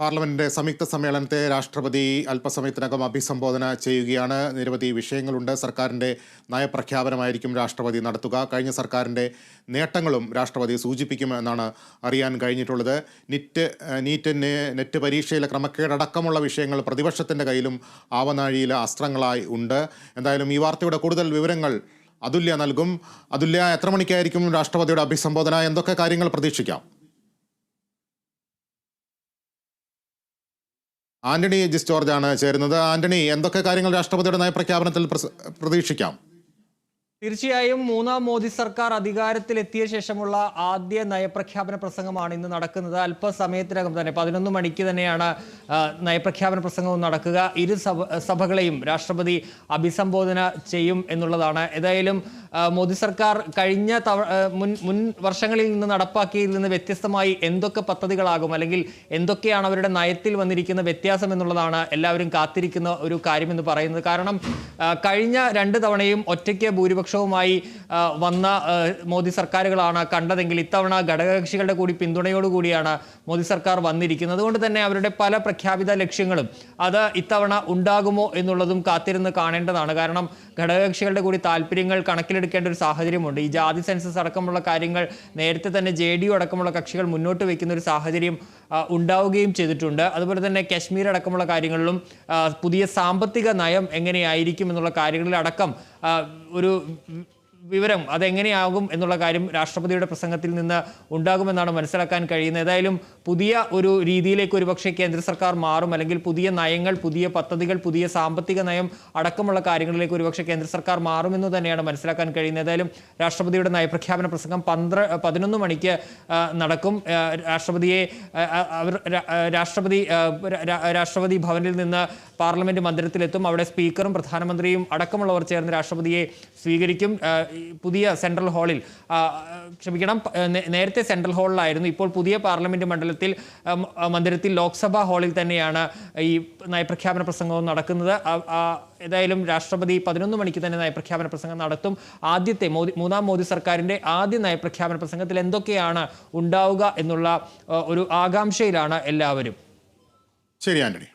പാർലമെന്റിന്റെ സംയുക്ത സമ്മേളനത്തെ രാഷ്ട്രപതി അല്പസമയത്തിനകം അഭിസംബോധന ചെയ്യുകയാണ്. നിരവധി വിഷയങ്ങളുണ്ട്. സർക്കാരിൻ്റെ നയപ്രഖ്യാപനമായിരിക്കും രാഷ്ട്രപതി നടത്തുക. കഴിഞ്ഞ നേട്ടങ്ങളും രാഷ്ട്രപതി സൂചിപ്പിക്കുമെന്നാണ് അറിയാൻ കഴിഞ്ഞിട്ടുള്ളത്. നെറ്റ് പരീക്ഷയിലെ ക്രമക്കേടടക്കമുള്ള വിഷയങ്ങൾ പ്രതിപക്ഷത്തിൻ്റെ കയ്യിലും ആവനാഴിയിലെ അസ്ത്രങ്ങളായി ഉണ്ട്. എന്തായാലും ഈ വാർത്തയുടെ കൂടുതൽ വിവരങ്ങൾ അതുല്യ നൽകും. അതുല്യ, എത്ര മണിക്കായിരിക്കും രാഷ്ട്രപതിയുടെ അഭിസംബോധന? എന്തൊക്കെ കാര്യങ്ങൾ പ്രതീക്ഷിക്കാം? ആന്റണി ജിസ് ജോർജ് ആണ് ചേരുന്നത്. ആന്റണി, എന്തൊക്കെ കാര്യങ്ങൾ രാഷ്ട്രപതിയുടെ നയപ്രഖ്യാപനത്തിൽ പ്രതീക്ഷിക്കാം? തീർച്ചയായും മൂന്നാം മോദി സർക്കാർ അധികാരത്തിലെത്തിയ ശേഷമുള്ള ആദ്യ നയപ്രഖ്യാപന പ്രസംഗമാണ് ഇന്ന് നടക്കുന്നത്. അല്പസമയത്തിനകം തന്നെ 11 മണിക്ക് തന്നെയാണ് നയപ്രഖ്യാപന പ്രസംഗവും നടക്കുക. ഇരു സഭകളെയും രാഷ്ട്രപതി അഭിസംബോധന ചെയ്യും എന്നുള്ളതാണ്. ഏതായാലും മോദി സർക്കാർ കഴിഞ്ഞ മുൻ വർഷങ്ങളിൽ നിന്ന് നടപ്പാക്കിയതിൽ നിന്ന് വ്യത്യസ്തമായി എന്തൊക്കെ പദ്ധതികളാകും, അല്ലെങ്കിൽ എന്തൊക്കെയാണ് അവരുടെ നയത്തിൽ വന്നിരിക്കുന്ന വ്യത്യാസം എന്നുള്ളതാണ് എല്ലാവരും കാത്തിരിക്കുന്ന ഒരു കാര്യമെന്ന് പറയുന്നത്. കാരണം കഴിഞ്ഞ 2 തവണയും ഒറ്റയ്ക്ക് ഭൂരിപക്ഷവുമായി വന്ന മോദി സർക്കാരുകളാണ് കണ്ടതെങ്കിൽ ഇത്തവണ ഘടകകക്ഷികളുടെ കൂടി പിന്തുണയോടുകൂടിയാണ് മോദി സർക്കാർ വന്നിരിക്കുന്നത്. അതുകൊണ്ട് തന്നെ അവരുടെ പല പ്രഖ്യാപിത ലക്ഷ്യങ്ങളും അത് ഇത്തവണ ഉണ്ടാകുമോ എന്നുള്ളതും കാത്തിരുന്ന് കാണേണ്ടതാണ്. കാരണം ഘടകകക്ഷികളുടെ കൂടി താല്പര്യങ്ങൾ കണക്കിലെടുക്കേണ്ട ഒരു സാഹചര്യമുണ്ട്. ഈ ജാതി സെൻസസ് അടക്കമുള്ള കാര്യങ്ങൾ നേരത്തെ തന്നെ JDU അടക്കമുള്ള കക്ഷികൾ മുന്നോട്ട് വയ്ക്കുന്ന ഒരു സാഹചര്യം ഉണ്ടാവുകയും ചെയ്തിട്ടുണ്ട്. അതുപോലെ തന്നെ കശ്മീർ അടക്കമുള്ള കാര്യങ്ങളിലും പുതിയ സാമ്പത്തിക നയം എങ്ങനെയായിരിക്കും എന്നുള്ള കാര്യങ്ങളിലടക്കം ഒരു വിവരം അതെങ്ങനെയാകും എന്നുള്ള കാര്യം രാഷ്ട്രപതിയുടെ പ്രസംഗത്തിൽ നിന്ന് ഉണ്ടാകുമെന്നാണ് മനസ്സിലാക്കാൻ കഴിയുന്നത്. ഏതായാലും പുതിയ ഒരു രീതിയിലേക്ക് ഒരുപക്ഷെ കേന്ദ്ര സർക്കാർ മാറും, അല്ലെങ്കിൽ പുതിയ നയങ്ങൾ, പുതിയ പദ്ധതികൾ, പുതിയ സാമ്പത്തിക നയം അടക്കമുള്ള കാര്യങ്ങളിലേക്ക് ഒരുപക്ഷെ കേന്ദ്ര സർക്കാർ മാറുമെന്ന് തന്നെയാണ് മനസ്സിലാക്കാൻ കഴിയുന്നത്. ഏതായാലും രാഷ്ട്രപതിയുടെ നയപ്രഖ്യാപന പ്രസംഗം 11 മണിക്ക് നടക്കും. രാഷ്ട്രപതി ഭവനിൽ നിന്ന് പാർലമെന്റ് മന്ദിരത്തിലെത്തും. അവിടെ സ്പീക്കറും പ്രധാനമന്ത്രിയും അടക്കമുള്ളവർ ചേർന്ന് രാഷ്ട്രപതിയെ സ്വീകരിക്കും. പുതിയ സെൻട്രൽ ഹാളിൽ, നേരത്തെ സെൻട്രൽ ഹാളിലായിരുന്നു, ഇപ്പോൾ പുതിയ പാർലമെന്റ് മന്ദിരത്തിൽ ലോക്സഭാ ഹാളിൽ തന്നെയാണ് ഈ നയപ്രഖ്യാപന പ്രസംഗവും നടക്കുന്നത്. ഏതായാലും രാഷ്ട്രപതി 11 മണിക്ക് തന്നെ നയപ്രഖ്യാപന പ്രസംഗം നടത്തും. മൂന്നാം മോദി സർക്കാരിൻ്റെ ആദ്യ നയപ്രഖ്യാപന പ്രസംഗത്തിൽ എന്തൊക്കെയാണ് ഉണ്ടാവുക എന്നുള്ള ഒരു ആകാംക്ഷയിലാണ് എല്ലാവരും. ശരി ആന്റണി.